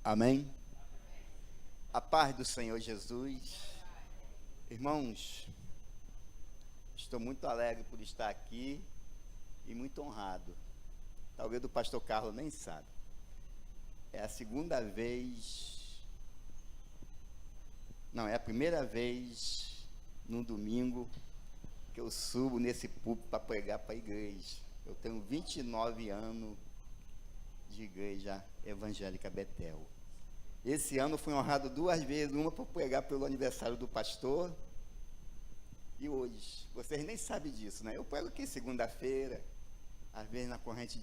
Amém? A paz do Senhor Jesus. Irmãos, estou muito alegre por estar aqui e muito honrado. Talvez o pastor Carlos nem sabe. É a segunda vez, não, é a primeira vez no domingo que eu subo nesse púlpito para pregar para a igreja. Eu tenho 29 anos de igreja evangélica Betel. Esse ano fui honrado 2 vezes, uma para pregar pelo aniversário do pastor, e hoje, vocês nem sabem disso, né? Eu prego aqui segunda-feira, às vezes na corrente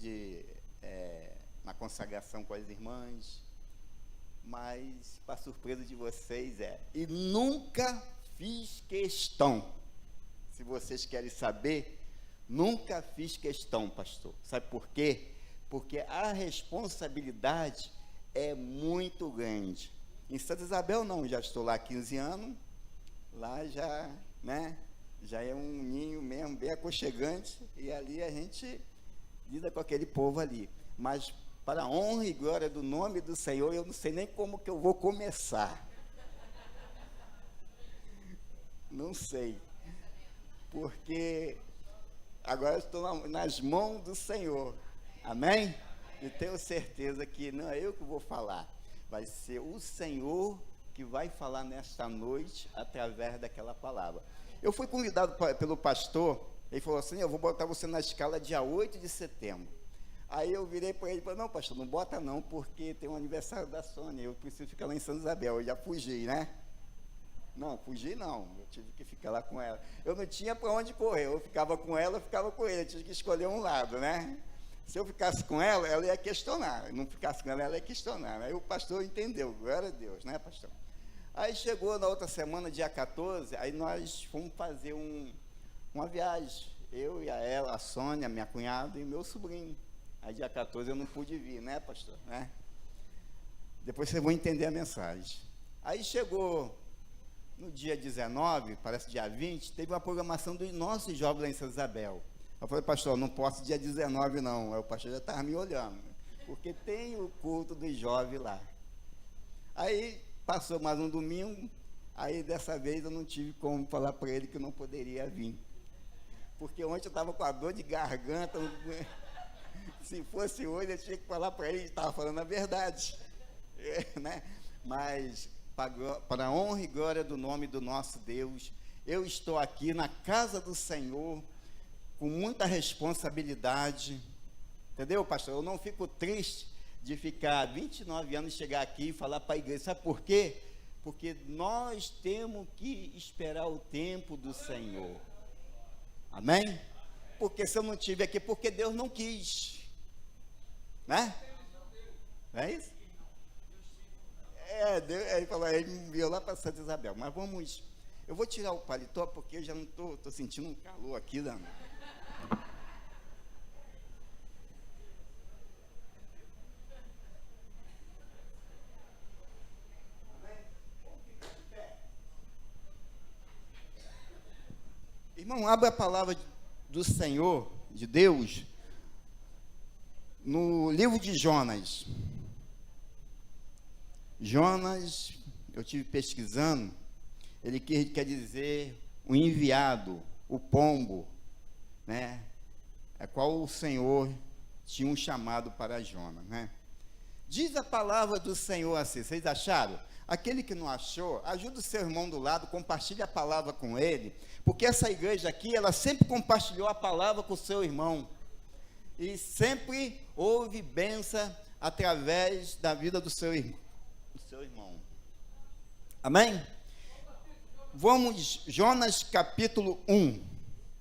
na consagração com as irmãs, mas, para surpresa de vocês, e nunca fiz questão, se vocês querem saber, nunca fiz questão, pastor. Sabe por quê? Porque a responsabilidade é muito grande. Em Santa Isabel não, já estou lá há 15 anos, lá já, né, já é um ninho mesmo, bem aconchegante, e ali a gente lida com aquele povo ali. Mas, para a honra e glória do nome do Senhor, eu não sei nem como que eu vou começar. Não sei. Porque agora eu estou nas mãos do Senhor. Amém? E tenho certeza que não é eu que vou falar, vai ser o Senhor que vai falar nesta noite através daquela palavra. Eu fui convidado pelo pastor, ele falou assim: eu vou botar você na escala dia 8 de setembro. Aí eu virei para ele e falei: não, pastor, não bota não, porque tem um aniversário da Sônia, eu preciso ficar lá em Santa Isabel. Eu já fugi, né? Não, fugi não, eu tive que ficar lá com ela. Eu não tinha para onde correr, eu ficava com ela, eu ficava com ele, eu tinha que escolher um lado, né? Se eu ficasse com ela, ela ia questionar. Não ficasse com ela ia questionar. Aí o pastor entendeu, glória a Deus, né, pastor? Aí chegou na outra semana, dia 14, aí nós fomos fazer uma viagem. Eu e ela, a Sônia, minha cunhada e meu sobrinho. Aí dia 14 eu não pude vir, né, pastor? Né? Depois vocês vão entender a mensagem. Aí chegou no dia 19, parece dia 20, teve uma programação dos nossos jovens lá em Santa Isabel. Eu falei: pastor, não posso dia 19 não. Aí o pastor já estava me olhando, porque tem o culto dos jovens lá. Aí passou mais um domingo, aí dessa vez eu não tive como falar para ele que eu não poderia vir, porque ontem eu estava com a dor de garganta. Se fosse hoje eu tinha que falar para ele que estava falando a verdade, né? Mas para a honra e glória do nome do nosso Deus, eu estou aqui na casa do Senhor, com muita responsabilidade, entendeu, pastor? Eu não fico triste de ficar 29 anos, chegar aqui e falar para a igreja. Sabe por quê? Porque nós temos que esperar o tempo do Senhor. Amém? Porque se eu não estiver aqui, porque Deus não quis, né? Não é isso? Deus, ele falou, ele me enviou lá para Santa Isabel. Mas vamos, eu vou tirar o paletó, porque eu já não estou sentindo um calor aqui, Dana. Irmão, abra a palavra do Senhor, de Deus, no livro de Jonas. Jonas, eu estive pesquisando, ele quer dizer o enviado, o pombo, né? A qual o Senhor tinha um chamado para Jonas, né? Diz a palavra do Senhor assim, vocês acharam? Aquele que não achou, ajuda o seu irmão do lado, compartilhe a palavra com ele, porque essa igreja aqui, ela sempre compartilhou a palavra com o seu irmão, e sempre houve bênção através da vida do seu irmão. Amém? Vamos, Jonas capítulo 1,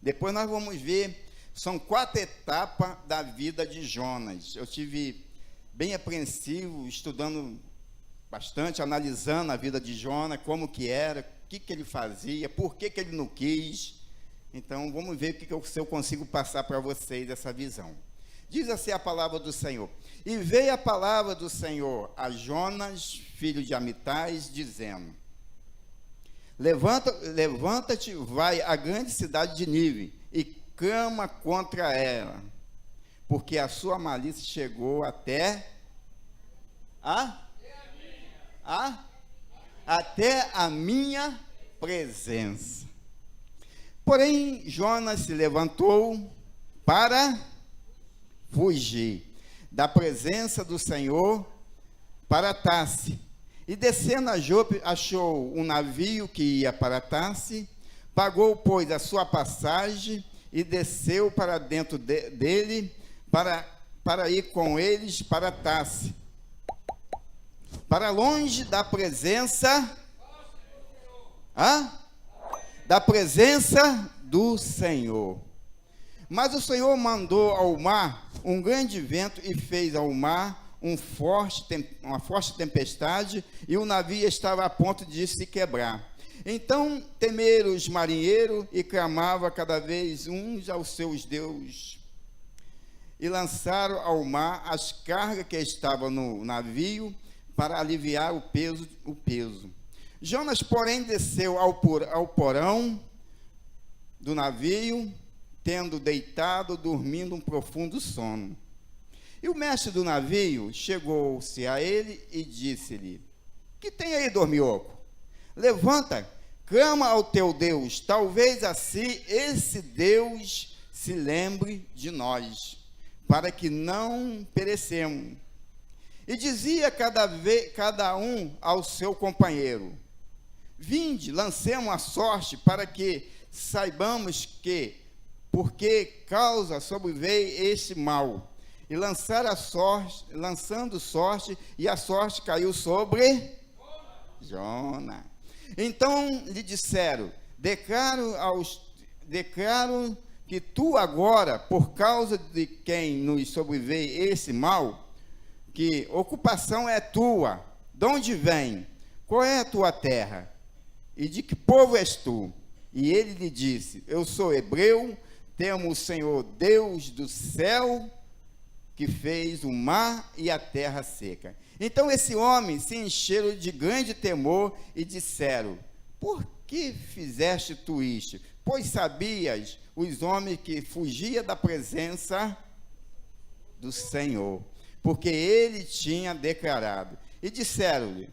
depois nós vamos ver, são 4 etapas da vida de Jonas. Eu tive bem apreensivo, estudando bastante, analisando a vida de Jonas, como que era, o que ele fazia, por que ele não quis. Então, vamos ver se eu consigo passar para vocês essa visão. Diz assim a palavra do Senhor: e veio a palavra do Senhor a Jonas, filho de Amitais, dizendo: levanta-te, vai à grande cidade de Nínive, e clama contra ela, porque a sua malícia chegou até a a até a minha presença. Porém, Jonas se levantou para fugir da presença do Senhor para Tarse. E descendo a Jope, achou um navio que ia para Tarse, pagou, pois, a sua passagem e desceu para dentro dele, para ir com eles para Tarse, para longe da presença, da presença do Senhor. Mas o Senhor mandou ao mar um grande vento e fez ao mar uma forte tempestade, e o navio estava a ponto de se quebrar. Então temeram os marinheiros e clamavam cada vez uns aos seus deuses, e lançaram ao mar as cargas que estavam no navio para aliviar o peso. Jonas, porém, desceu ao porão do navio, tendo deitado, dormindo um profundo sono. E o mestre do navio chegou-se a ele e disse-lhe: que tem aí, dormioco? Levanta, clama ao teu Deus, talvez assim esse Deus se lembre de nós, para que não perecemos. E dizia cada um ao seu companheiro: vinde, lancemos a sorte, para que saibamos por que causa sobreveio este mal. E lançando sorte, e a sorte caiu sobre Jonas. Então lhe disseram: declaro que tu agora, por causa de quem nos sobreveio esse mal, que ocupação é tua, de onde vem, qual é a tua terra, e de que povo és tu? E ele lhe disse: eu sou hebreu, temo o Senhor Deus do céu, que fez o mar e a terra seca. Então esse homem se encheram de grande temor e disseram: por que fizeste tu isto? Pois sabias os homens que fugia da presença do Senhor, porque ele tinha declarado. E disseram-lhe: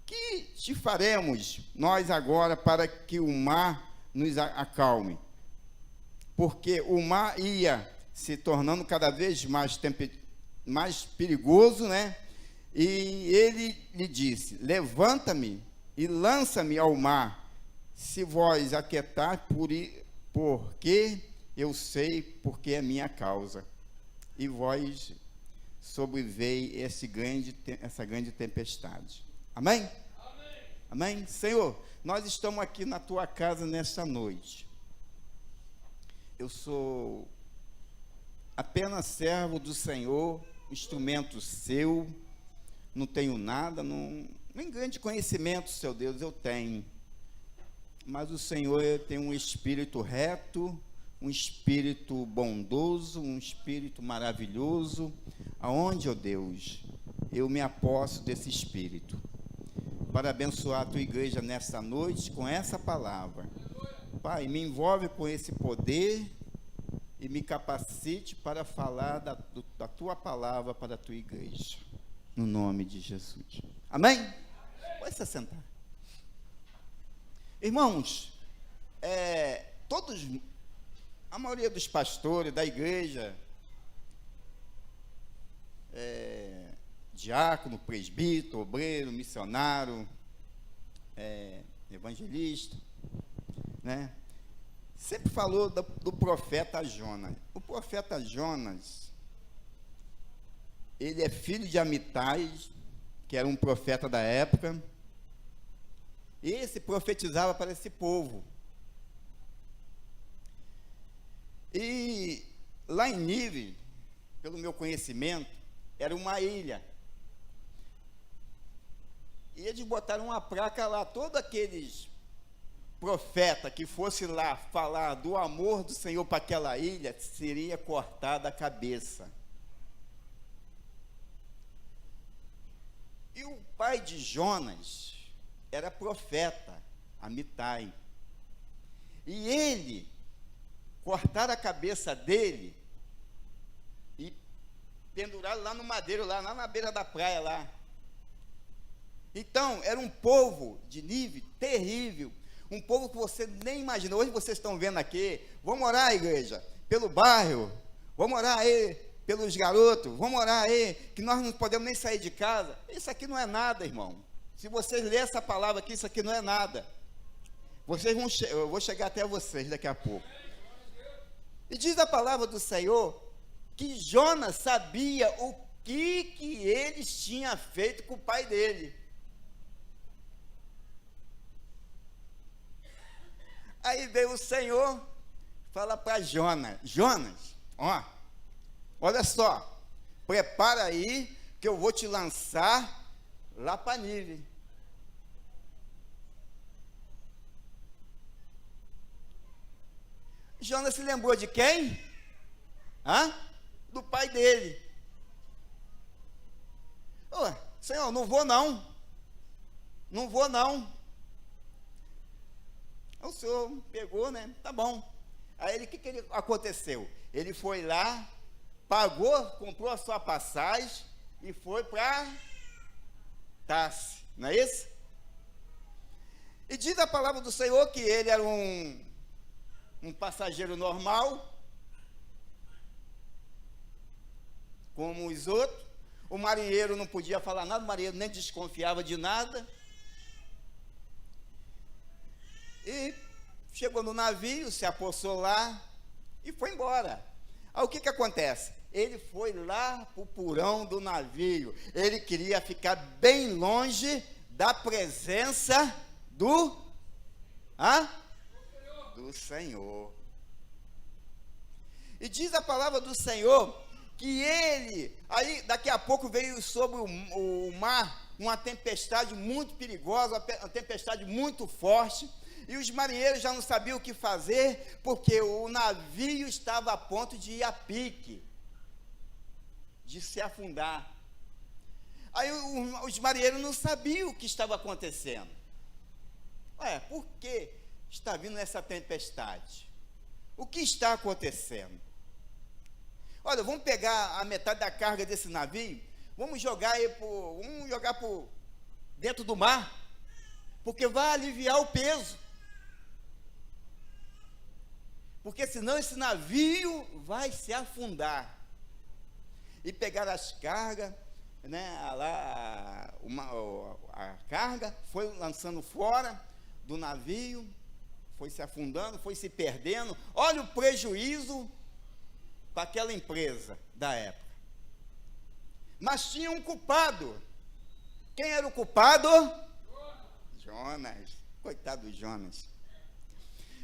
que te faremos nós agora para que o mar nos acalme? Porque o mar ia se tornando cada vez mais perigoso, né? E ele lhe disse: levanta-me e lança-me ao mar, se vós aquietar, porque eu sei porque é minha causa, e vós sobreveio essa grande tempestade. Amém? Amém? Amém? Senhor, nós estamos aqui na tua casa nesta noite. Eu sou apenas servo do Senhor, instrumento seu, não tenho nada, nem grande conhecimento, seu Deus, eu tenho. Mas o Senhor tem um espírito reto, um espírito bondoso, um espírito maravilhoso, aonde, ó Deus, eu me aposto desse espírito, para abençoar a tua igreja nesta noite com essa palavra. Pai, me envolve com esse poder e me capacite para falar da tua palavra para a tua igreja, no nome de Jesus. Amém? Pode se sentar. Irmãos, a maioria dos pastores da igreja, diácono, presbítero, obreiro, missionário, evangelista, né? Sempre falou do profeta Jonas. O profeta Jonas, ele é filho de Amitai, que era um profeta da época. Esse profetizava para esse povo. E lá em Nínive, pelo meu conhecimento, era uma ilha. E eles botaram uma placa lá, todos aqueles profeta que fosse lá falar do amor do Senhor para aquela ilha, seria cortada a cabeça. E o pai de Jonas era profeta, Amitai. E ele cortaram a cabeça dele e penduraram lá no madeiro, lá na beira da praia lá. Então, era um povo de nível terrível, um povo que você nem imagina. Hoje vocês estão vendo aqui, vamos orar, igreja, pelo bairro, vamos orar aí pelos garotos, vamos orar aí, que nós não podemos nem sair de casa. Isso aqui não é nada, irmão. Se vocês lerem essa palavra aqui, isso aqui não é nada. Eu vou chegar até vocês daqui a pouco. E diz a palavra do Senhor que Jonas sabia o que eles tinham feito com o pai dele. Aí veio o Senhor, fala para Jonas, ó, olha só, prepara aí que eu vou te lançar lá para Nínive. Jonas se lembrou de quem? Do pai dele. Senhor, não vou não. O senhor pegou, né? Tá bom. Aí o que aconteceu? Ele foi lá, pagou, comprou a sua passagem e foi para Tarsis, não é isso? E diz a palavra do Senhor que ele era um passageiro normal, como os outros. O marinheiro não podia falar nada, o marinheiro nem desconfiava de nada. E chegou no navio, se apossou lá e foi embora. Aí o que acontece? Ele foi lá para o porão do navio. Ele queria ficar bem longe da presença do Senhor. E diz a palavra do Senhor que ele, aí daqui a pouco veio sobre o mar uma tempestade muito perigosa, uma tempestade muito forte, e os marinheiros já não sabiam o que fazer, porque o navio estava a ponto de ir a pique, de se afundar. Aí os marinheiros não sabiam o que estava acontecendo. Por que está vindo essa tempestade? O que está acontecendo? Olha, vamos pegar a metade da carga desse navio, vamos jogar por dentro do mar, porque vai aliviar o peso. Porque senão esse navio vai se afundar. E pegaram as cargas, né, a carga foi lançando fora do navio, foi se afundando, foi se perdendo. Olha o prejuízo para aquela empresa da época. Mas tinha um culpado. Quem era o culpado? Jonas. Coitado do Jonas.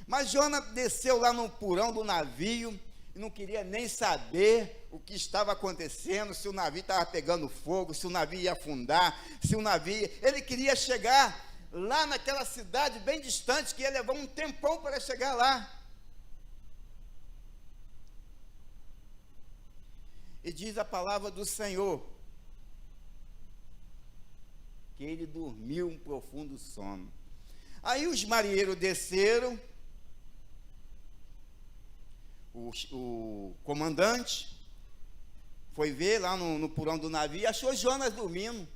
Mas Jonas desceu lá no porão do navio e não queria nem saber o que estava acontecendo, se o navio estava pegando fogo, se o navio ia afundar, se o navio... Ele queria chegar lá naquela cidade bem distante, que ia levar um tempão para chegar lá. E diz a palavra do Senhor que ele dormiu um profundo sono. Aí os marinheiros desceram, o comandante foi ver lá no porão do navio e achou Jonas dormindo.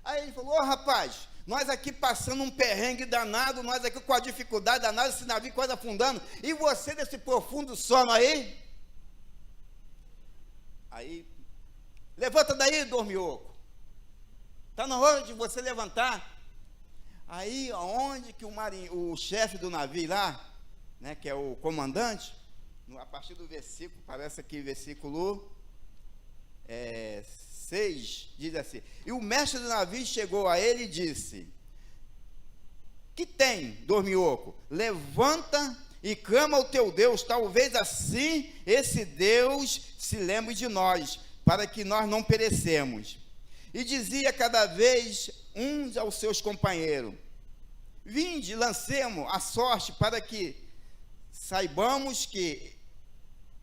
Aí ele falou: rapaz, nós aqui passando um perrengue danado, nós aqui com a dificuldade danada, esse navio quase afundando, e você nesse profundo sono aí? Aí, levanta daí, dormioco, está na hora de você levantar. Aí, aonde que o chefe do navio lá, né, que é o comandante, a partir do versículo, parece aqui versículo 6, diz assim: e o mestre do navio chegou a ele e disse: que tem, dormioco? Levanta e clama ao teu Deus, talvez assim esse Deus se lembre de nós, para que nós não perecemos. E dizia cada vez uns aos seus companheiros: vinde, lancemos a sorte, para que saibamos que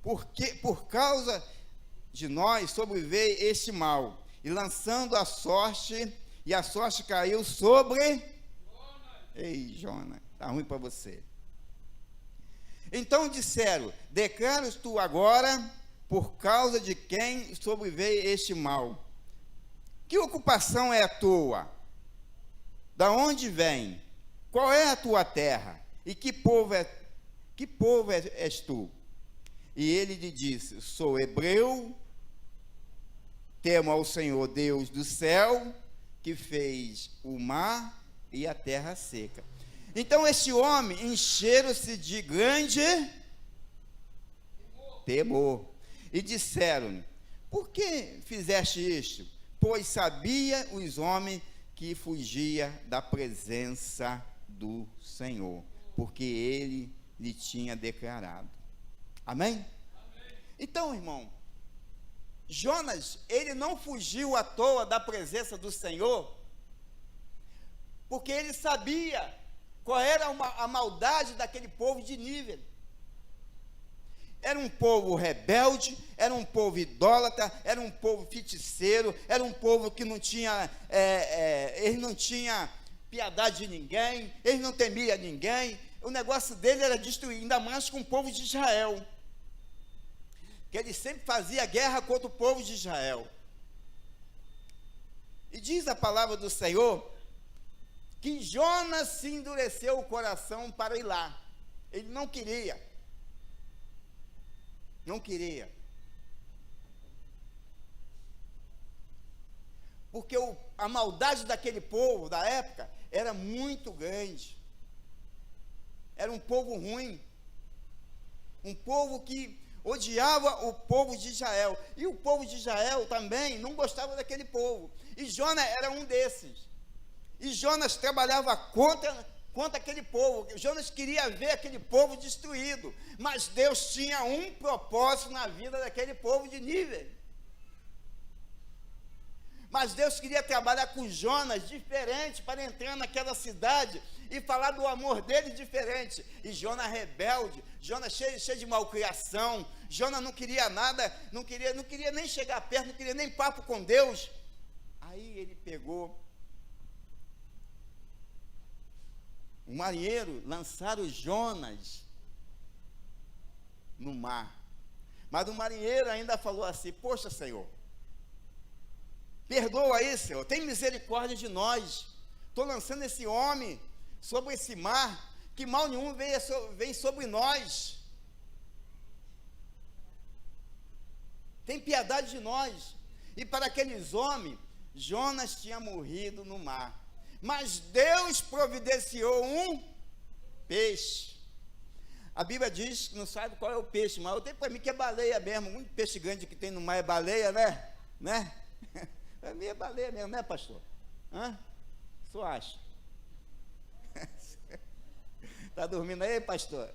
por causa de nós sobreveio este mal. E lançando a sorte, e a sorte caiu sobre Jonas. Ei, Jonas, está ruim para você. Então disseram: declaras tu agora por causa de quem sobreveio este mal. Que ocupação é a tua? Da onde vem? Qual é a tua terra? E que povo és tu? E ele lhe disse: sou hebreu, temo ao Senhor Deus do céu, que fez o mar e a terra seca. Então este homem encheram-se de grande temor e disseram-lhe: por que fizeste isto? Pois sabia os homens que fugia da presença do Senhor, porque ele lhe tinha declarado. Amém? Amém. Então, irmão, Jonas, ele não fugiu à toa da presença do Senhor, porque ele sabia qual era a maldade daquele povo de Nínive. Era um povo rebelde, era um povo idólatra, era um povo feiticeiro, era um povo que não tinha, ele não tinha piedade de ninguém, ele não temia ninguém. O negócio dele era destruir, ainda mais com o povo de Israel, que ele sempre fazia guerra contra o povo de Israel. E diz a palavra do Senhor que Jonas se endureceu o coração para ir lá. Ele não queria. Porque a maldade daquele povo da época era muito grande. Era um povo ruim, um povo que odiava o povo de Israel, e o povo de Israel também não gostava daquele povo, e Jonas era um desses, e Jonas trabalhava contra aquele povo. Jonas queria ver aquele povo destruído, mas Deus tinha um propósito na vida daquele povo de Nínive. Mas Deus queria trabalhar com Jonas diferente, para entrar naquela cidade e falar do amor dele diferente. E Jonas rebelde, Jonas cheio de malcriação, Jonas não queria nada, não queria nem chegar perto, não queria nem papo com Deus. Aí ele pegou o marinheiro, lançaram Jonas no mar. Mas o marinheiro ainda falou assim: poxa, Senhor, perdoa aí, Senhor, tem misericórdia de nós. Estou lançando esse homem sobre esse mar, que mal nenhum vem sobre nós. Tem piedade de nós. E para aqueles homens, Jonas tinha morrido no mar. Mas Deus providenciou um peixe. A Bíblia diz que não sabe qual é o peixe, mas eu tenho para mim que é baleia mesmo. Muito peixe grande que tem no mar é baleia, né? Para mim é baleia mesmo, né, pastor? Você acha? Está dormindo aí, pastor?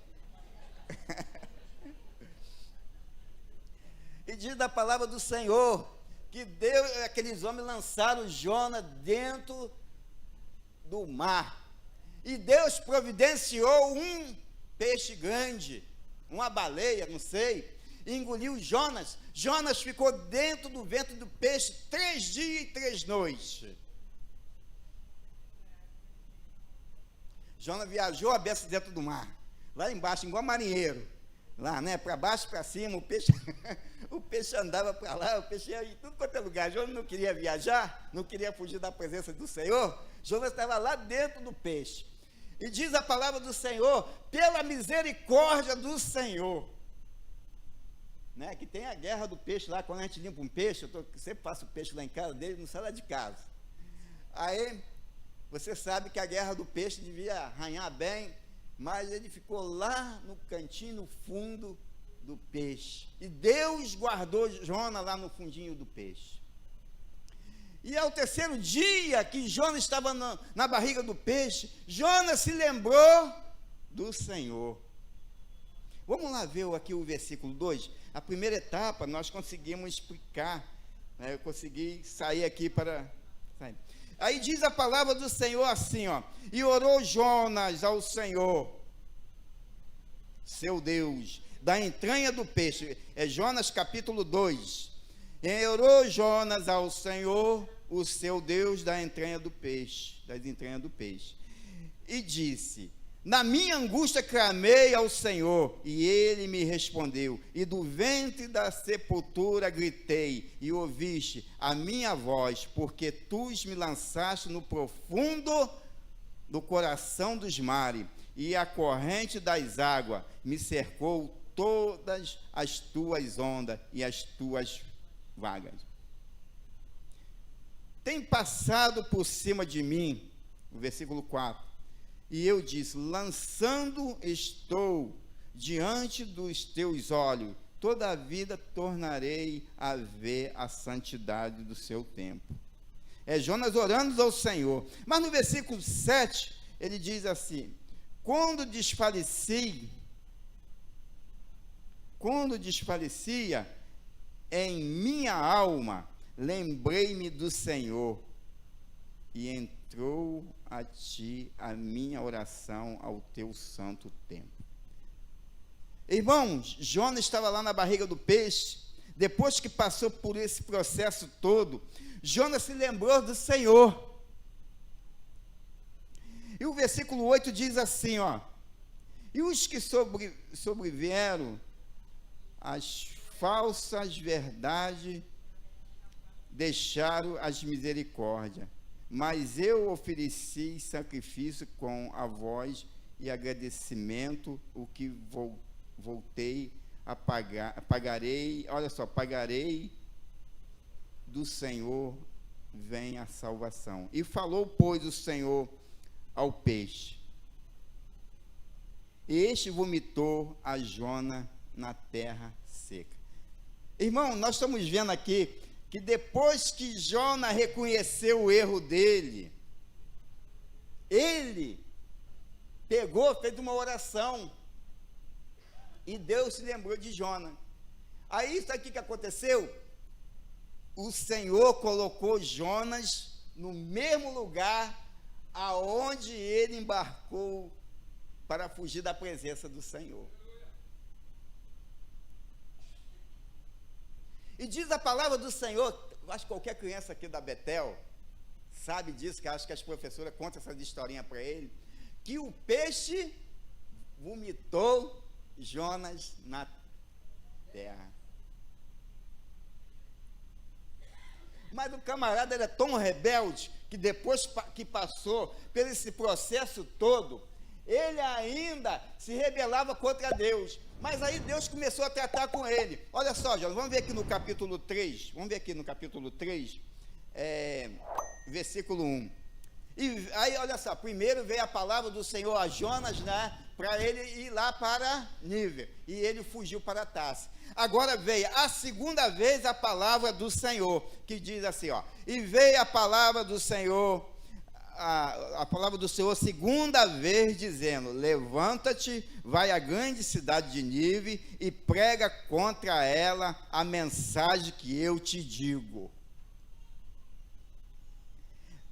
E diz da palavra do Senhor que Deus, aqueles homens lançaram Jonas dentro do mar, e Deus providenciou um peixe grande, uma baleia, não sei, e engoliu Jonas. Jonas ficou dentro do ventre do peixe 3 dias e 3 noites. Jonas viajou a beça dentro do mar, lá embaixo, igual marinheiro, lá, né, para baixo, para cima, o peixe andava para lá, o peixe ia em tudo quanto é lugar. Jonas não queria viajar, não queria fugir da presença do Senhor. Jonas estava lá dentro do peixe, e diz a palavra do Senhor, pela misericórdia do Senhor, né, que tem a guerra do peixe lá. Quando a gente limpa um peixe, eu sempre faço peixe lá em casa dele, não sai lá de casa. Aí, você sabe que a guerra do peixe devia arranhar bem, mas ele ficou lá no cantinho, no fundo do peixe, e Deus guardou Jonas lá no fundinho do peixe. E ao 3º dia que Jonas estava na barriga do peixe, Jonas se lembrou do Senhor. Vamos lá ver aqui o versículo 2. A primeira etapa nós conseguimos explicar, né? Eu consegui sair aqui para... Aí diz a palavra do Senhor assim, e orou Jonas ao Senhor, seu Deus, da entranha do peixe. É Jonas capítulo 2. E orou Jonas ao Senhor, o seu Deus, das entranhas do peixe, e disse: Na minha angústia clamei ao Senhor, e ele me respondeu. E do ventre da sepultura gritei, e ouviste a minha voz, porque tu me lançaste no profundo do coração dos mares, e a corrente das águas me cercou todas as tuas ondas e as tuas vagas. Tem passado por cima de mim, o versículo 4, e eu disse, lançando estou diante dos teus olhos, toda a vida tornarei a ver a santidade do seu tempo. É Jonas orando ao Senhor. Mas no versículo 7, ele diz assim, quando desfalecia em minha alma, lembrei-me do Senhor, e entrou a ti a minha oração ao teu santo templo. Irmãos, Jonas estava lá na barriga do peixe. Depois que passou por esse processo todo, Jonas se lembrou do Senhor. E o versículo 8 diz assim, ó, e os que sobrevieram as falsas verdades deixaram as misericórdias, mas eu ofereci sacrifício com a voz e agradecimento, o que voltei a pagar, pagarei do Senhor vem a salvação. E falou, pois, o Senhor ao peixe, e este vomitou a Jonas na terra seca. Irmão, nós estamos vendo aqui que depois que Jonas reconheceu o erro dele, ele pegou, fez uma oração, e Deus se lembrou de Jonas. Aí, isso aqui que aconteceu, o Senhor colocou Jonas no mesmo lugar aonde ele embarcou para fugir da presença do Senhor. E diz a palavra do Senhor, eu acho que qualquer criança aqui da Betel sabe disso, que acho que as professoras contam essa historinha para ele, que o peixe vomitou Jonas na terra. Mas o camarada era tão rebelde, que depois que passou por esse processo todo, ele ainda se rebelava contra Deus. Mas aí Deus começou a tratar com ele. Olha só, Jonas, vamos ver aqui no capítulo 3, versículo 1. E aí, olha só, primeiro veio a palavra do Senhor a Jonas, né, para ele ir lá para Nínive, e ele fugiu para Tarsis. Agora veio a segunda vez a palavra do Senhor, que diz assim, ó, e veio a palavra do Senhor, a palavra do Senhor segunda vez, dizendo, levanta-te, vai à grande cidade de Nínive e prega contra ela a mensagem que eu te digo.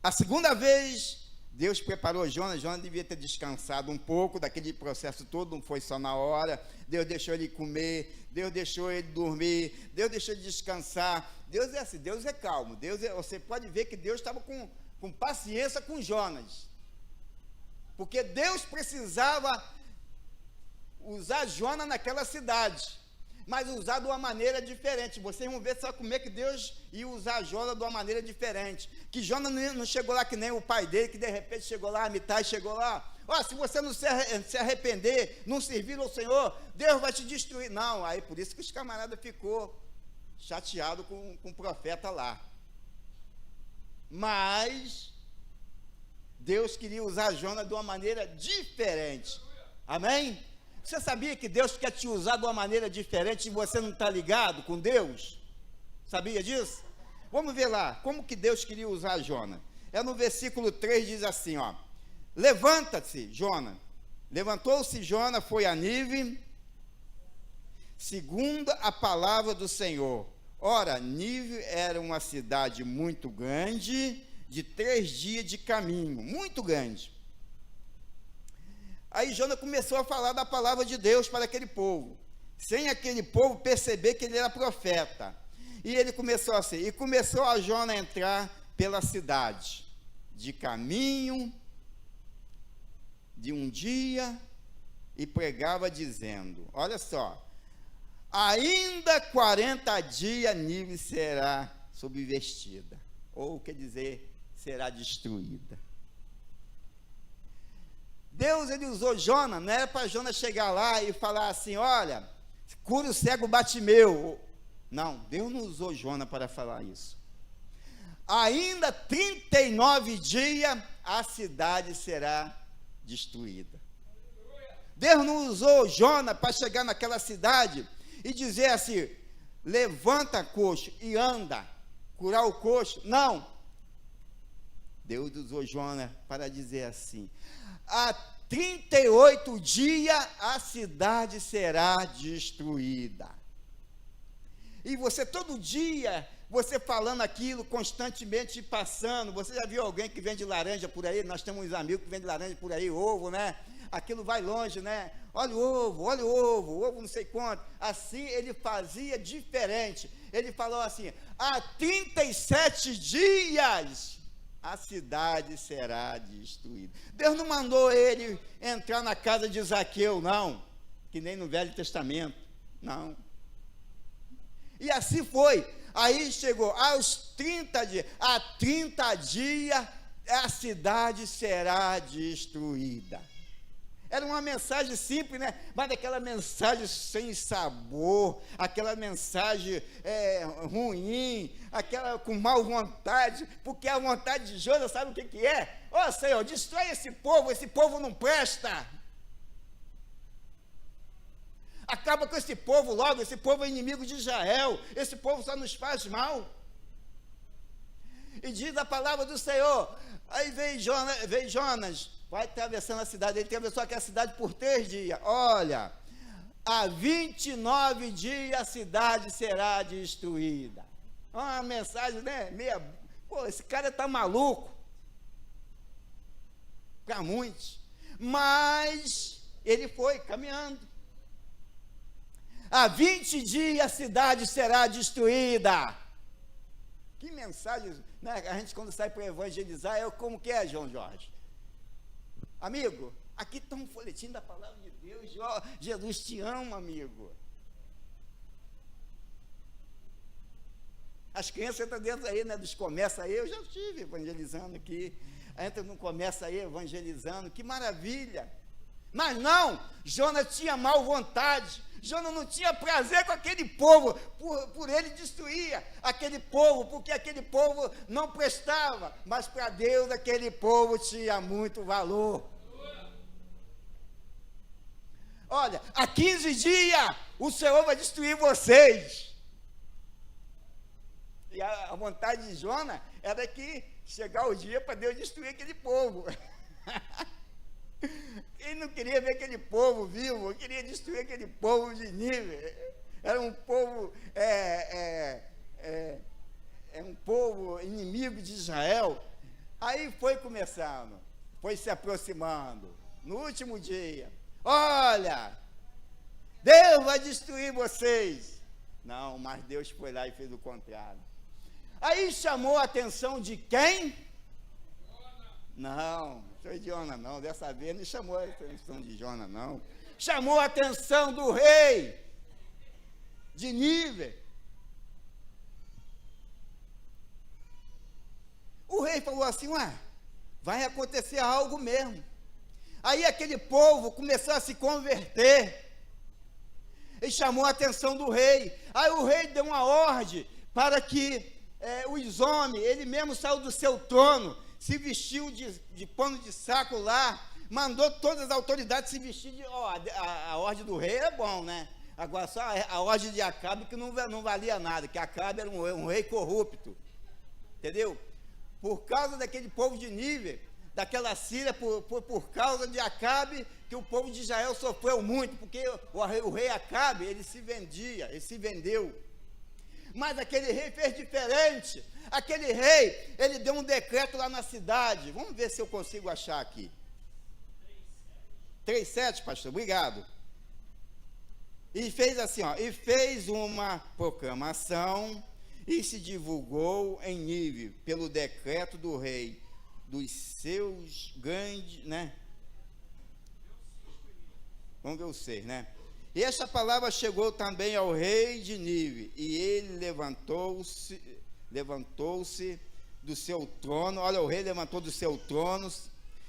A segunda vez, Deus preparou Jonas devia ter descansado um pouco daquele processo todo, não foi só na hora. Deus deixou ele comer, Deus deixou ele dormir, Deus deixou ele descansar. Deus é assim, Deus é calmo, você pode ver que Deus estava com paciência com Jonas, porque Deus precisava usar Jonas naquela cidade, mas usar de uma maneira diferente. Vocês vão ver só como é que Deus ia usar Jonas de uma maneira diferente, que Jonas não chegou lá que nem o pai dele, que de repente chegou lá, a metade chegou lá, se você não se arrepender, não servir ao Senhor, Deus vai te destruir. Não, aí por isso que os camaradas ficou chateado com o profeta lá. Mas Deus queria usar Jonas de uma maneira diferente. Amém? Você sabia que Deus quer te usar de uma maneira diferente e você não está ligado com Deus? Sabia disso? Vamos ver lá, como que Deus queria usar Jonas. É no versículo 3, diz assim, ó, levanta-se, Jonas. Levantou-se Jonas, foi a Nínive, segundo a palavra do Senhor. Ora, Nínive era uma cidade muito grande, de 3 dias de caminho, muito grande. Aí Jonas começou a falar da palavra de Deus para aquele povo, sem aquele povo perceber que ele era profeta. E ele começou assim, e começou a Jonas a entrar pela cidade, de caminho, de um dia e pregava dizendo, olha só, ainda 40 dias Nínive será subvertida, ou quer dizer, será destruída. Deus, ele usou Jonas, não era para Jonas chegar lá e falar assim, olha, cura o cego Batimeu. Não, Deus não usou Jonas para falar isso. Ainda 39 dias a cidade será destruída. Deus não usou Jonas para chegar naquela cidade e dizer assim, levanta coxo e anda, curar o coxo. Não. Deus usou Jonas para dizer assim, há 38 dias a cidade será destruída. E você todo dia, você falando aquilo, constantemente passando, você já viu alguém que vende laranja por aí? Nós temos uns amigos que vendem laranja por aí, ovo, né? Aquilo vai longe, né? Olha o ovo não sei quanto. Assim ele fazia diferente. Ele falou assim, há 37 dias a cidade será destruída. Deus não mandou ele entrar na casa de Zaqueu, não, que nem no Velho Testamento, não. E assim foi. Aí chegou aos 30 dias, há 30 dias a cidade será destruída. Era uma mensagem simples, né? Mas aquela mensagem sem sabor, aquela mensagem ruim, aquela com mal vontade, porque a vontade de Jonas, sabe o que é? Ó Senhor, destrói esse povo não presta. Acaba com esse povo logo, esse povo é inimigo de Israel, esse povo só nos faz mal. E diz a palavra do Senhor, aí veio Jonas, vai atravessando a cidade, ele atravessou aquela cidade por 3 dias, olha, há 29 dias a cidade será destruída. Uma mensagem, né, esse cara está maluco, para muitos, mas ele foi caminhando, há 20 dias a cidade será destruída. Que mensagem, né? A gente quando sai para evangelizar, como que é, João Jorge? Amigo, aqui está um folhetim da palavra de Deus, Jesus te ama, amigo. As crianças entram dentro aí, né, dos comércios aí, eu já estive evangelizando aqui, entra no comércio aí, evangelizando, que maravilha. Mas não, Jonas tinha mal vontade, Jonas não tinha prazer com aquele povo, por ele destruía aquele povo, porque aquele povo não prestava, mas para Deus aquele povo tinha muito valor. Olha, há 15 dias o Senhor vai destruir vocês. E a vontade de Jonas era que chegar o dia para Deus destruir aquele povo. Ele não queria ver aquele povo vivo, queria destruir aquele povo de Nínive. Era um povo, um povo inimigo de Israel. Aí foi começando, foi se aproximando. No último dia, olha, Deus vai destruir vocês. Não, mas Deus foi lá e fez o contrário. Aí chamou a atenção de quem? Não foi de Jonas não, dessa vez não chamou a atenção de Jonas não, chamou a atenção do rei de Nínive. O rei falou assim, vai acontecer algo mesmo. Aí aquele povo começou a se converter, e chamou a atenção do rei. Aí o rei deu uma ordem para que os homens, ele mesmo saiu do seu trono, se vestiu de pano de saco lá, mandou todas as autoridades se vestir de... a ordem do rei é bom, né? Agora só a ordem de Acabe que não valia nada, que Acabe era um rei corrupto, entendeu? Por causa daquele povo de Nínive, daquela Síria, por causa de Acabe, que o povo de Israel sofreu muito, porque o rei Acabe, ele se vendeu. Mas aquele rei fez diferente. Aquele rei, ele deu um decreto lá na cidade. Vamos ver se eu consigo achar aqui. 3:7, pastor, obrigado. E fez assim, e fez uma proclamação e se divulgou em Nínive pelo decreto do rei, dos seus grandes, né? Vamos ver o 6, né? E esta palavra chegou também ao rei de Nínive, e ele levantou-se do seu trono. Olha, o rei levantou do seu trono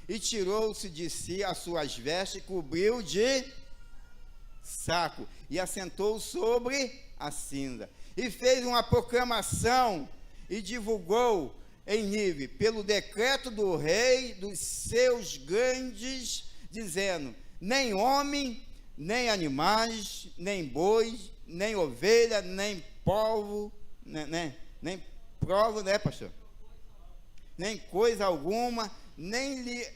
e tirou-se de si as suas vestes e cobriu de saco e assentou sobre a cinza e fez uma proclamação e divulgou em Nínive pelo decreto do rei dos seus grandes, dizendo: nem homem, nem animais, nem bois, nem ovelha, nem polvo, nem provo, né, pastor? Nem coisa alguma, nem lhe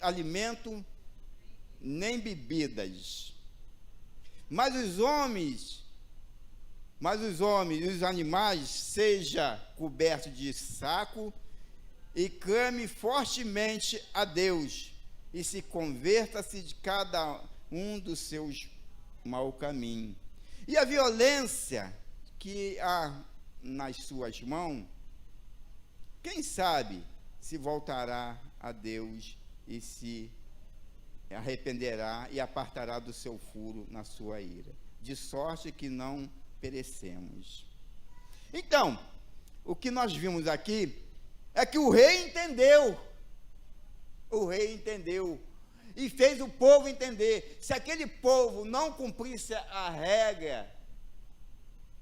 alimento, nem bebidas. Mas os homens e os animais seja cobertos de saco e clame fortemente a Deus e se converta-se de cada um dos seus mau caminho. E a violência que há nas suas mãos, quem sabe se voltará a Deus e se arrependerá e apartará do seu furo na sua ira, de sorte que não perecemos. Então, o que nós vimos aqui é que o rei entendeu e fez o povo entender. Se aquele povo não cumprisse a regra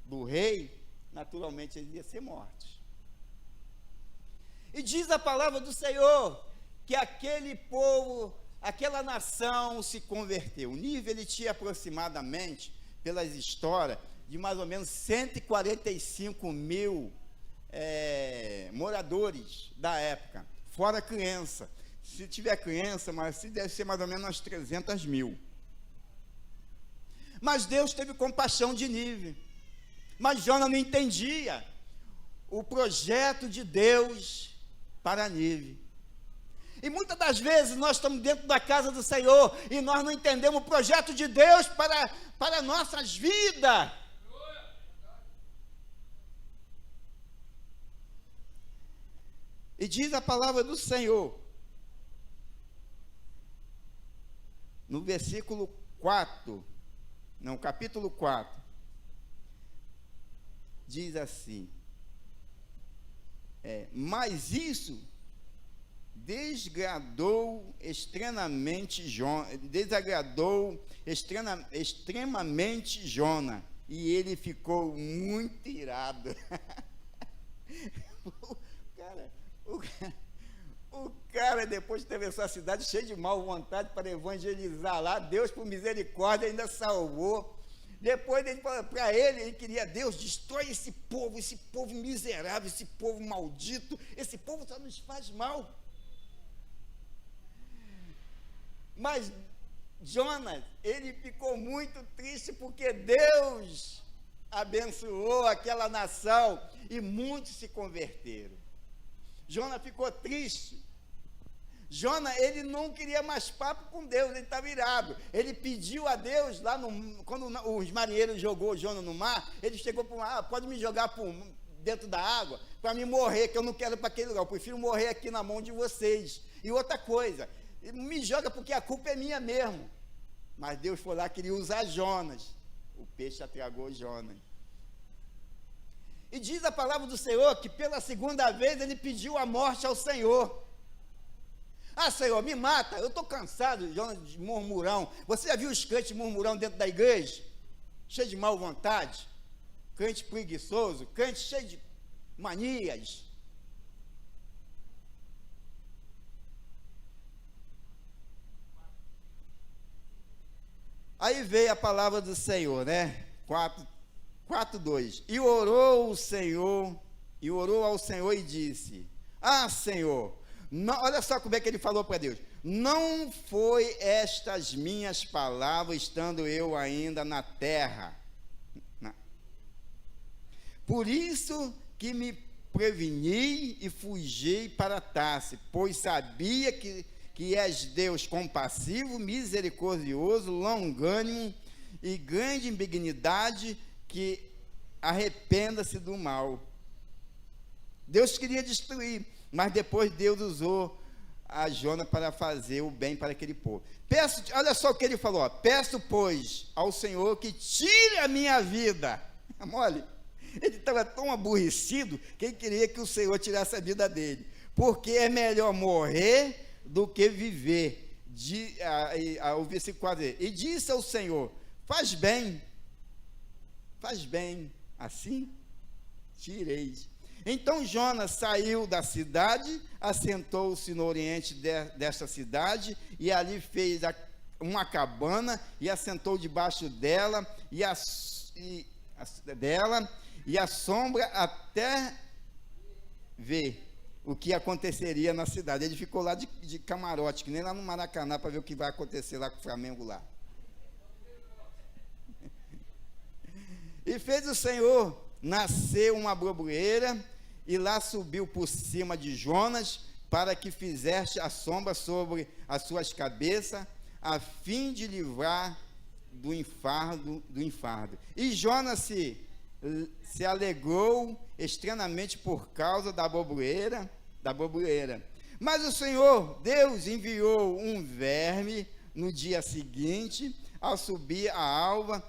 do rei, naturalmente eles iam ser mortos. E diz a palavra do Senhor que aquele povo, aquela nação se converteu. Nínive, ele tinha aproximadamente, pelas histórias, de mais ou menos 145 mil moradores da época, fora criança. Se tiver criança, mas deve ser mais ou menos umas 300 mil. Mas Deus teve compaixão de Nínive. Mas Jonas não entendia o projeto de Deus para Nínive. E muitas das vezes nós estamos dentro da casa do Senhor e nós não entendemos o projeto de Deus para nossas vidas. E diz a palavra do Senhor, no versículo 4, não, capítulo 4, diz assim, mas isso desagradou extremamente Jonas, e ele ficou muito irado. O cara, depois de ter essa cidade cheia de mal vontade para evangelizar lá, Deus, por misericórdia, ainda salvou. Depois ele falou para ele queria: Deus, destrói esse povo miserável, esse povo maldito, esse povo só nos faz mal. Mas Jonas, ele ficou muito triste porque Deus abençoou aquela nação e muitos se converteram. Jonas ficou triste. Jonas, ele não queria mais papo com Deus, ele estava irado. Ele pediu a Deus, quando os marinheiros jogou Jonas no mar, ele chegou para o mar: pode me jogar dentro da água, para me morrer, que eu não quero para aquele lugar, eu prefiro morrer aqui na mão de vocês. E outra coisa, me joga porque a culpa é minha mesmo. Mas Deus foi lá, queria usar Jonas. O peixe atragou Jonas. E diz a palavra do Senhor que pela segunda vez ele pediu a morte ao Senhor. Ah, Senhor, me mata, eu estou cansado, Jonas, de murmurão. Você já viu os crentes de murmurão dentro da igreja? Cheio de mal vontade, crente preguiçoso, crente cheio de manias. Aí veio a palavra do Senhor, né? 4:2. E orou ao Senhor e disse: ah, Senhor, não, olha só como é que ele falou para Deus: não foi estas minhas palavras estando eu ainda na terra. Por isso que me preveni e fugi para Tarse, pois sabia que és Deus compassivo, misericordioso, longânimo e grande em benignidade, que arrependa-se do mal. Deus queria destruir, mas depois Deus usou a Jonas para fazer o bem para aquele povo. Olha só o que ele falou, ó, peço, pois, ao Senhor que tire a minha vida. Mole, ele estava tão aborrecido que ele queria que o Senhor tirasse a vida dele, porque é melhor morrer do que viver. O versículo 4, e disse ao Senhor, faz bem, assim tireis. Então Jonas saiu da cidade, assentou-se no oriente desta cidade, e ali fez uma cabana, e assentou debaixo dela, e a sombra até ver o que aconteceria na cidade. Ele ficou lá de camarote, que nem lá no Maracanã, para ver o que vai acontecer lá com o Flamengo lá. E fez o Senhor nascer uma borboleira, e lá subiu por cima de Jonas, para que fizesse a sombra sobre as suas cabeças, a fim de livrar do enfardo. E Jonas se alegrou estranhamente por causa da borboleira. Mas o Senhor Deus enviou um verme no dia seguinte, ao subir a alva,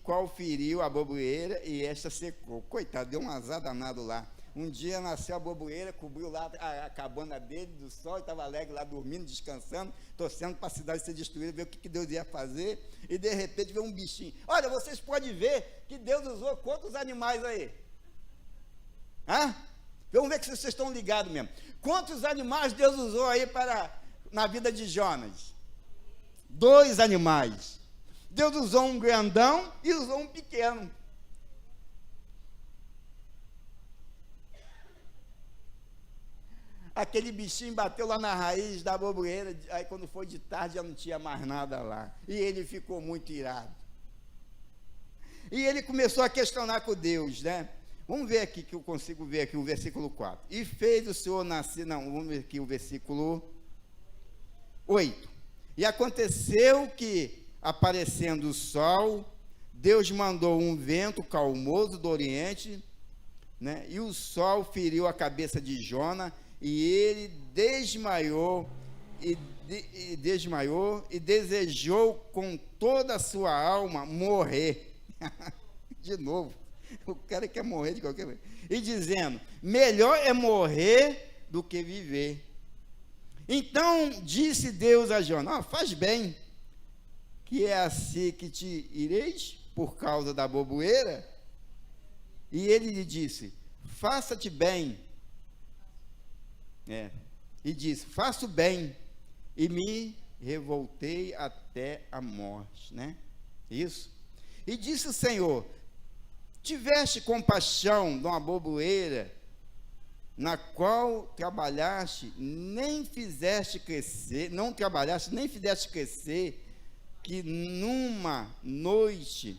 qual feriu a borboleira, e esta secou. Coitado, deu um azar danado lá. Um dia nasceu a borboleira, cobriu lá a cabana dele do sol, e estava alegre lá dormindo, descansando, torcendo para a cidade ser destruída, ver o que Deus ia fazer, e de repente veio um bichinho. Olha, vocês podem ver que Deus usou quantos animais aí? Vamos ver que vocês estão ligados mesmo. Quantos animais Deus usou aí na vida de Jonas? 2 animais. Deus usou um grandão e usou um pequeno. Aquele bichinho bateu lá na raiz da borboleira, aí quando foi de tarde já não tinha mais nada lá. E ele ficou muito irado. E ele começou a questionar com Deus, né? Vamos ver aqui, que eu consigo ver aqui o versículo 4. E fez o Senhor nascer, vamos ver aqui o versículo 8. E aconteceu que, aparecendo o sol, Deus mandou um vento calmoso do oriente, né? E o sol feriu a cabeça de Jonas, e ele desmaiou e desejou com toda a sua alma morrer. De novo, o cara quer morrer de qualquer maneira. E dizendo, melhor é morrer do que viver. Então disse Deus a Jonas, faz bem, que é assim que te ireis por causa da borboleira? E ele lhe disse, faça-te bem. E disse, faço bem, e me revoltei até a morte, né? Isso. E disse o Senhor, tiveste compaixão de uma borboleira, na qual trabalhaste, nem fizeste crescer, que numa noite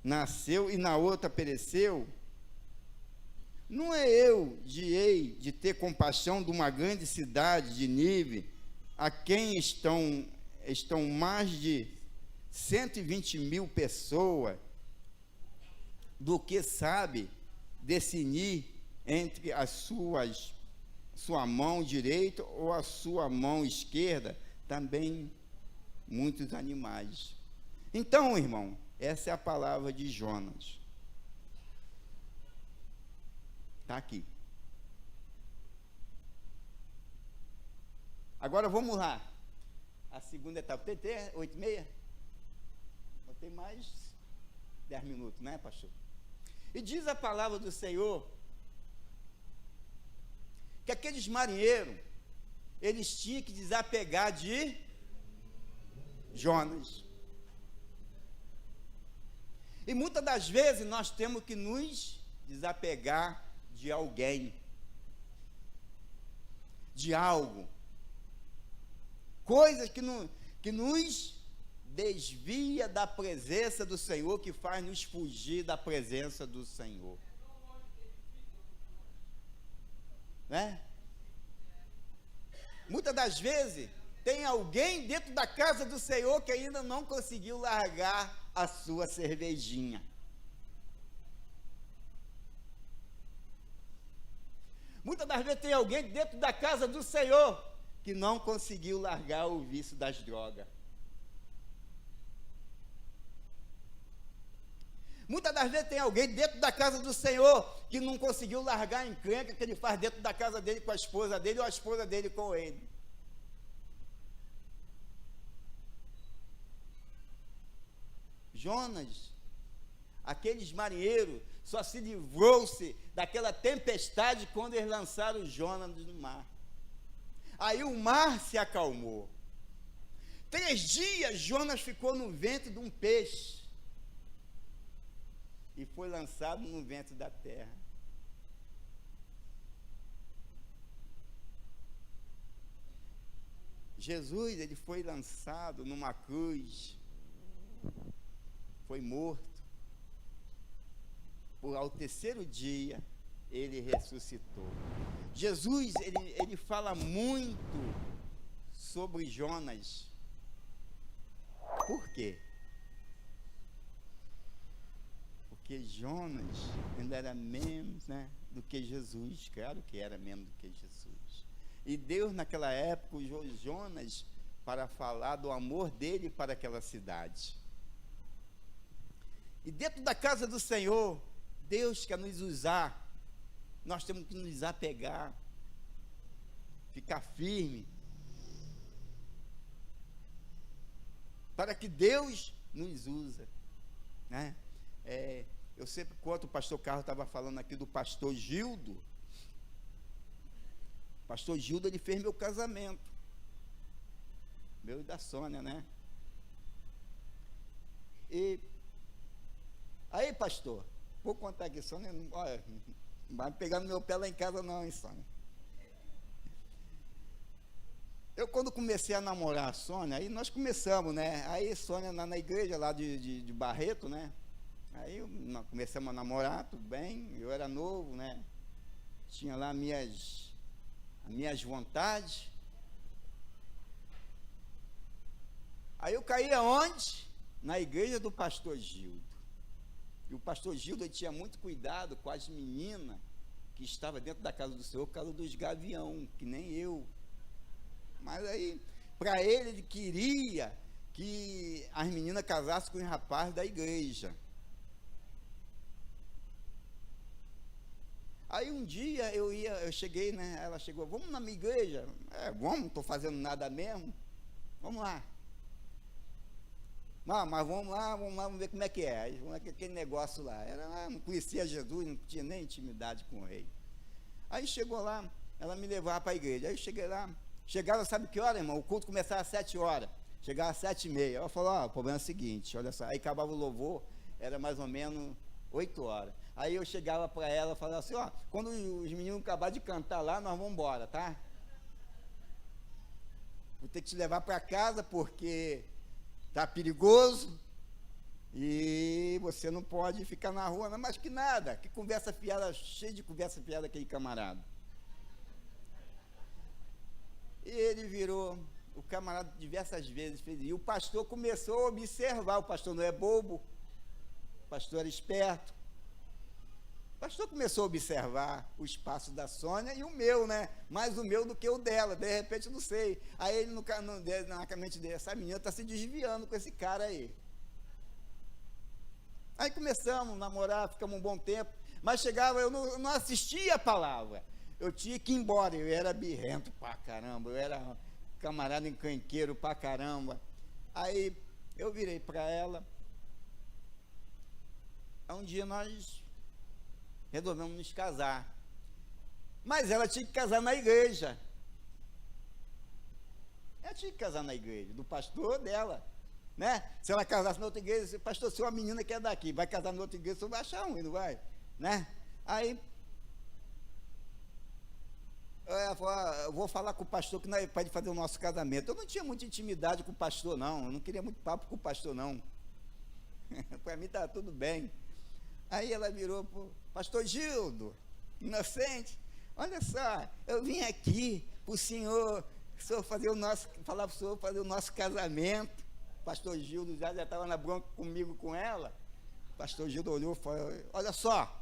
nasceu e na outra pereceu? Não é eu hei de ter compaixão de uma grande cidade de Nínive, a quem estão mais de 120.000 pessoas, do que sabe discernir entre sua mão direita ou a sua mão esquerda, também muitos animais. Então, irmão, essa é a palavra de Jonas. Está aqui. Agora vamos lá. A segunda etapa. TT, 8h30? Não tem mais 10 minutos, né, pastor? E diz a palavra do Senhor que aqueles marinheiros, eles tinham que desapegar de Jonas. E muitas das vezes nós temos que nos desapegar de alguém, de algo, coisas que nos desvia da presença do Senhor, que faz nos fugir da presença do Senhor, né? Muitas das vezes tem alguém dentro da casa do Senhor que ainda não conseguiu largar a sua cervejinha. Muitas das vezes tem alguém dentro da casa do Senhor que não conseguiu largar o vício das drogas. Muitas das vezes tem alguém dentro da casa do Senhor que não conseguiu largar a encrenca que ele faz dentro da casa dele com a esposa dele ou a esposa dele com ele. Jonas, aqueles marinheiros, só se livrou-se daquela tempestade quando eles lançaram Jonas no mar. Aí o mar se acalmou. 3 dias Jonas ficou no ventre de um peixe e foi lançado no ventre da terra. Jesus, ele foi lançado numa cruz, foi morto. Ao 3º dia, ele ressuscitou. Jesus, ele fala muito sobre Jonas. Por quê? Porque Jonas ainda era menos, né, do que Jesus. Claro que era menos do que Jesus. E Deus, naquela época, usou Jonas para falar do amor dele para aquela cidade. E dentro da casa do Senhor, Deus quer nos usar. Nós temos que nos apegar, ficar firme, para que Deus nos usa, né? Eu sempre conto, o pastor Carlos estava falando aqui do pastor Gildo. O pastor Gildo, ele fez meu casamento, meu e da Sônia, né? E aí, pastor, vou contar aqui, Sônia, olha, não vai pegar no meu pé lá em casa não, hein, Sônia. Eu, quando comecei a namorar a Sônia, aí nós começamos, né? Aí Sônia na igreja lá de Barreto, né? Aí nós começamos a namorar, tudo bem, eu era novo, né? Tinha lá as minhas vontades. Aí eu caí aonde? Na igreja do pastor Gildo. E o pastor Gildo, ele tinha muito cuidado com as meninas que estavam dentro da casa do Senhor, por causa dos gavião, que nem eu. Mas aí, para ele queria que as meninas casassem com os rapazes da igreja. Aí um dia eu cheguei, né? Ela chegou, vamos na minha igreja? Vamos, não estou fazendo nada mesmo. Vamos lá. Não, mas vamos lá, vamos ver como é que é. Aí, aquele negócio lá. Não conhecia Jesus, não tinha nem intimidade com o rei. Aí chegou lá, ela me levava para a igreja. Aí eu cheguei lá, chegava, sabe que hora, irmão? O culto começava às 7 horas. Chegava às 7h30. Ela falou, o problema é o seguinte, olha só. Aí acabava o louvor, era mais ou menos 8 horas. Aí eu chegava para ela e falava assim, quando os meninos acabarem de cantar lá, nós vamos embora, tá? Vou ter que te levar para casa, porque tá perigoso e você não pode ficar na rua, não, mas que nada, que conversa fiada, cheio de conversa fiada aquele camarada. E ele virou, o camarada diversas vezes fez isso, e o pastor começou a observar, o pastor não é bobo, o pastor era esperto. O pastor começou a observar o espaço da Sônia e o meu, né? Mais o meu do que o dela, de repente, não sei. Aí ele, na mente dele, essa menina está se desviando com esse cara aí. Aí começamos a namorar, ficamos um bom tempo, mas chegava, eu não assistia a palavra. Eu tinha que ir embora, eu era birrento pra caramba, eu era camarada encrenqueiro pra caramba. Aí eu virei para ela. Um dia nós resolvemos nos casar, mas ela tinha que casar na igreja. Ela tinha que casar na igreja do pastor dela, né? Se ela casasse na outra igreja, pastor, se uma menina que é daqui vai casar na outra igreja, você vai achar ruim, não vai, né? Aí ela falou, eu vou falar com o pastor que não é para ele fazer o nosso casamento. Eu não tinha muita intimidade com o pastor, não, eu não queria muito papo com o pastor, não. Para mim estava tudo bem. Aí ela virou para o pastor Gildo, inocente, olha só, eu vim aqui para o senhor falar para o senhor fazer o nosso casamento. O pastor Gildo já estava na bronca comigo, com ela. O pastor Gildo olhou e falou, olha só,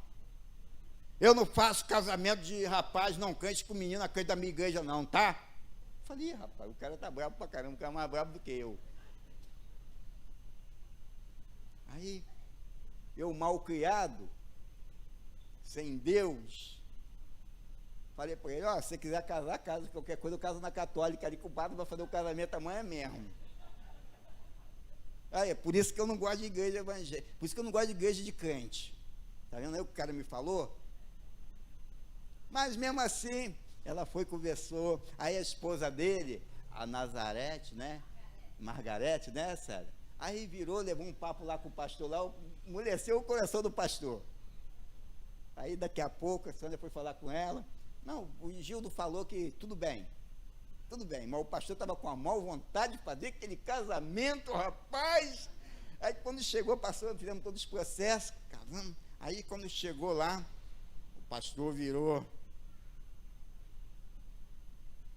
eu não faço casamento de rapaz não crente com menina crente da minha igreja não, tá? Falei, rapaz, o cara tá bravo pra caramba, o cara é mais bravo do que eu. Aí, eu mal criado, sem Deus, falei para ele, ó, se você quiser casar, casa, qualquer coisa eu caso na católica ali, que o padre vai fazer o casamento amanhã mesmo. Aí, é por isso que eu não gosto de igreja evangélica, por isso que eu não gosto de igreja de crente. Tá vendo aí o que o cara me falou? Mas mesmo assim, ela foi, conversou, aí a esposa dele, a Nazarete, né, Margarete, né, Célia? Aí virou, levou um papo lá com o pastor lá, amoleceu o coração do pastor. Aí daqui a pouco a Sônia foi falar com ela. Não, o Gildo falou que tudo bem, mas o pastor estava com a maior vontade de fazer aquele casamento, rapaz. Aí quando chegou, passou, fizemos todos os processos, casamos. Aí quando chegou lá, o pastor virou.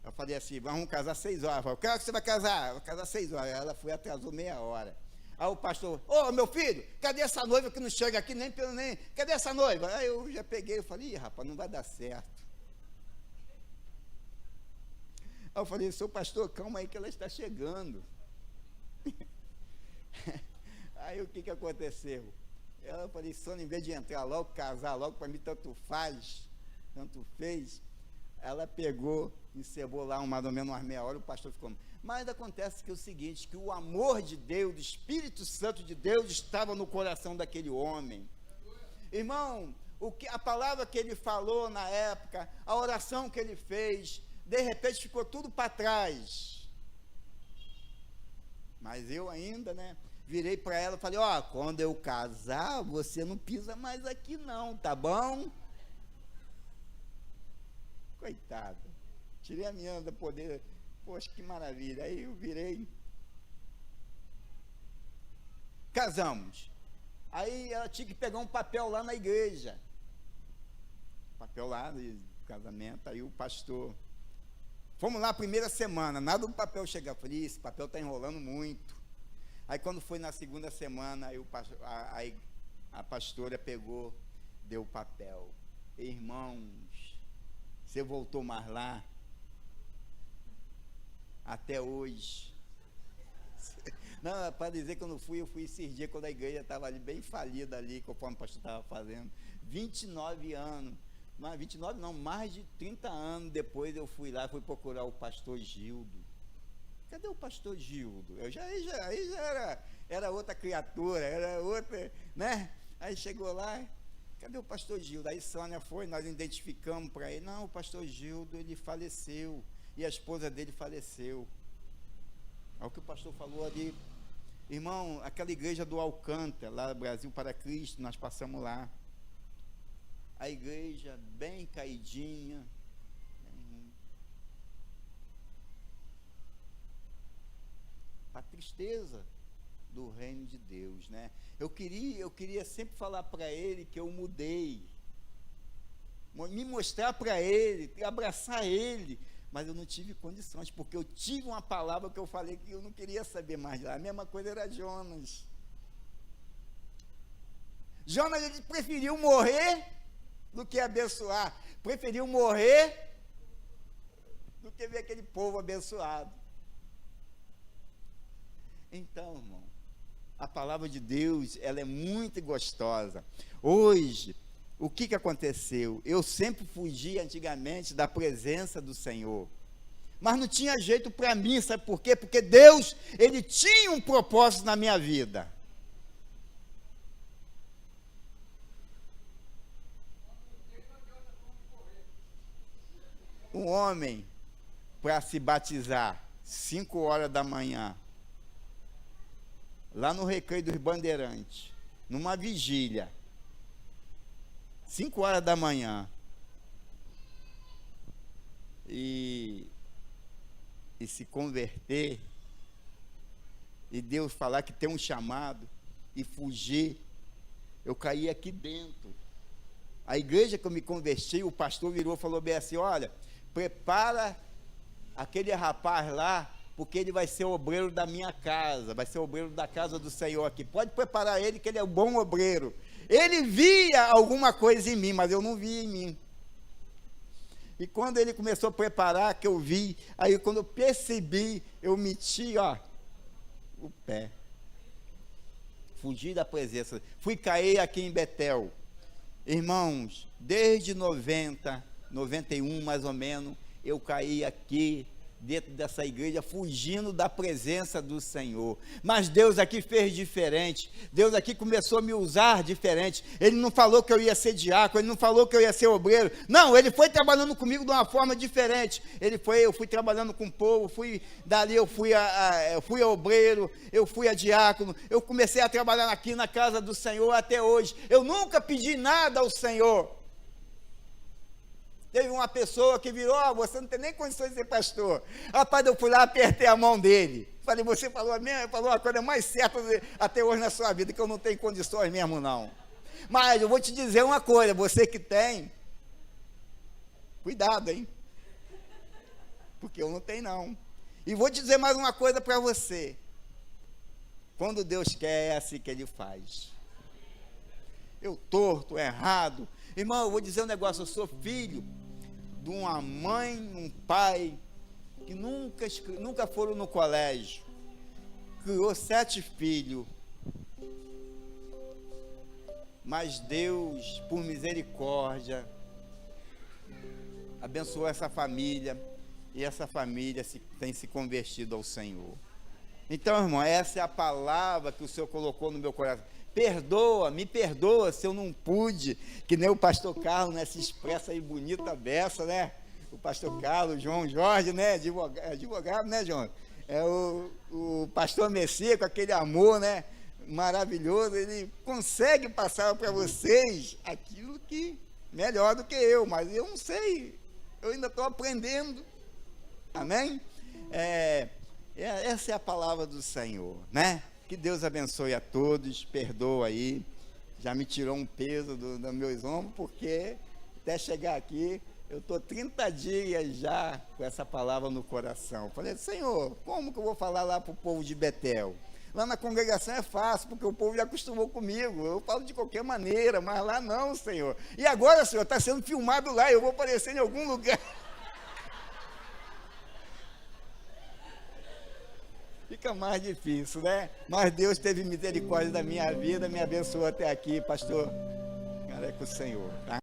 Eu falei assim, vamos casar 6 horas. Eu falei, que você vai casar? Eu vou casar 6 horas. Ela foi, atrasou meia hora. Aí o pastor, ô meu filho, cadê essa noiva que não chega aqui nem pelo nem? Cadê essa noiva? Aí eu já peguei, eu falei, rapaz, não vai dar certo. Aí eu falei, seu pastor, calma aí que ela está chegando. Aí o que aconteceu? Eu falei, Sônia, em vez de entrar logo, casar logo, para mim tanto faz, tanto fez, ela pegou, encebou lá mais ou menos umas meia hora, o pastor ficou. Mas acontece que é o seguinte, que o amor de Deus, o Espírito Santo de Deus estava no coração daquele homem. Irmão, a palavra que ele falou na época, a oração que ele fez, de repente ficou tudo para trás. Mas eu ainda, né, virei para ela e falei, ó, quando eu casar, você não pisa mais aqui não, tá bom? Coitado, tirei a minha da poder, poxa, que maravilha. Aí eu virei, casamos. Aí ela tinha que pegar um papel lá na igreja, papel lá de casamento. Aí o pastor, fomos lá a primeira semana, nada do papel chegar. Eu falei, esse papel está enrolando muito. Aí quando foi na segunda semana, aí a pastora pegou, deu o papel. Irmãos, você voltou mais lá? Até hoje. Não, para dizer que eu não fui, eu fui esses dias quando a igreja estava ali bem falida ali, conforme o pastor estava fazendo. 29 anos. Mas 29 não, mais de 30 anos depois eu fui lá, fui procurar o pastor Gildo. Cadê o pastor Gildo? Aí já era outra criatura, era outra, né? Aí chegou lá, cadê o pastor Gildo? Aí Sônia foi, nós identificamos para ele, não, o pastor Gildo, ele faleceu, e a esposa dele faleceu. É o que o pastor falou ali, irmão, aquela igreja do Alcântara, lá no Brasil para Cristo, nós passamos lá, a igreja bem caidinha, a tristeza do reino de Deus, né? Eu queria sempre falar para ele que eu mudei, me mostrar para ele, abraçar ele, mas eu não tive condições, porque eu tive uma palavra que eu falei que eu não queria saber mais lá. A mesma coisa era Jonas. Jonas, ele preferiu morrer do que abençoar, preferiu morrer do que ver aquele povo abençoado. Então, irmão, a palavra de Deus, ela é muito gostosa. Hoje, o que aconteceu? Eu sempre fugi antigamente da presença do Senhor, mas não tinha jeito para mim, sabe por quê? Porque Deus, ele tinha um propósito na minha vida. Um homem, para se batizar, 5 horas da manhã, lá no Recreio dos Bandeirantes, numa vigília, 5 horas da manhã, e se converter, e Deus falar que tem um chamado, e fugir, eu caí aqui dentro. A igreja que eu me converti, o pastor virou e falou bem assim, olha, prepara aquele rapaz lá, porque ele vai ser obreiro da minha casa, vai ser obreiro da casa do Senhor aqui. Pode preparar ele, que ele é um bom obreiro. Ele via alguma coisa em mim, mas eu não via em mim. E quando ele começou a preparar, que eu vi, aí quando eu percebi, eu meti, ó, o pé. Fugi da presença. Fui cair aqui em Betel. Irmãos, desde 90, 91 mais ou menos, eu caí aqui dentro dessa igreja, fugindo da presença do Senhor. Mas Deus aqui fez diferente. Deus aqui começou a me usar diferente. Ele não falou que eu ia ser diácono, ele não falou que eu ia ser obreiro. Não, ele foi trabalhando comigo de uma forma diferente. Eu fui trabalhando com o povo, dali eu fui a obreiro, eu fui a diácono, eu comecei a trabalhar aqui na casa do Senhor até hoje. Eu nunca pedi nada ao Senhor. Teve uma pessoa que virou, você não tem nem condições de ser pastor. Rapaz, eu fui lá, apertei a mão dele. Falei, você falou a coisa mais certa até hoje na sua vida, que eu não tenho condições mesmo, não. Mas eu vou te dizer uma coisa, você que tem, cuidado, hein? Porque eu não tenho, não. E vou te dizer mais uma coisa para você. Quando Deus quer, é assim que Ele faz. Eu torto, errado. Irmão, eu vou dizer um negócio, eu sou filho de uma mãe, um pai, que nunca foram no colégio, criou 7 filhos, mas Deus, por misericórdia, abençoou essa família, e essa família tem se convertido ao Senhor. Então, irmão, essa é a palavra que o Senhor colocou no meu coração. Me perdoa se eu não pude, que nem o pastor Carlos, né, se expressa aí bonita beça, né? O pastor Carlos, João Jorge, né? Advogado, né, João? É o pastor Messias, com aquele amor, né? Maravilhoso, ele consegue passar para vocês aquilo que melhor do que eu, mas eu não sei, eu ainda estou aprendendo. Amém? Essa é a palavra do Senhor, né? Que Deus abençoe a todos, perdoa aí, já me tirou um peso dos meus ombros, porque até chegar aqui, eu estou 30 dias já com essa palavra no coração. Falei, Senhor, como que eu vou falar lá para o povo de Betel? Lá na congregação é fácil, porque o povo já acostumou comigo, eu falo de qualquer maneira, mas lá não, Senhor. E agora, Senhor, está sendo filmado lá, eu vou aparecer em algum lugar. Fica mais difícil, né? Mas Deus teve misericórdia da minha vida, me abençoou até aqui, pastor. Cara, é com o Senhor, tá?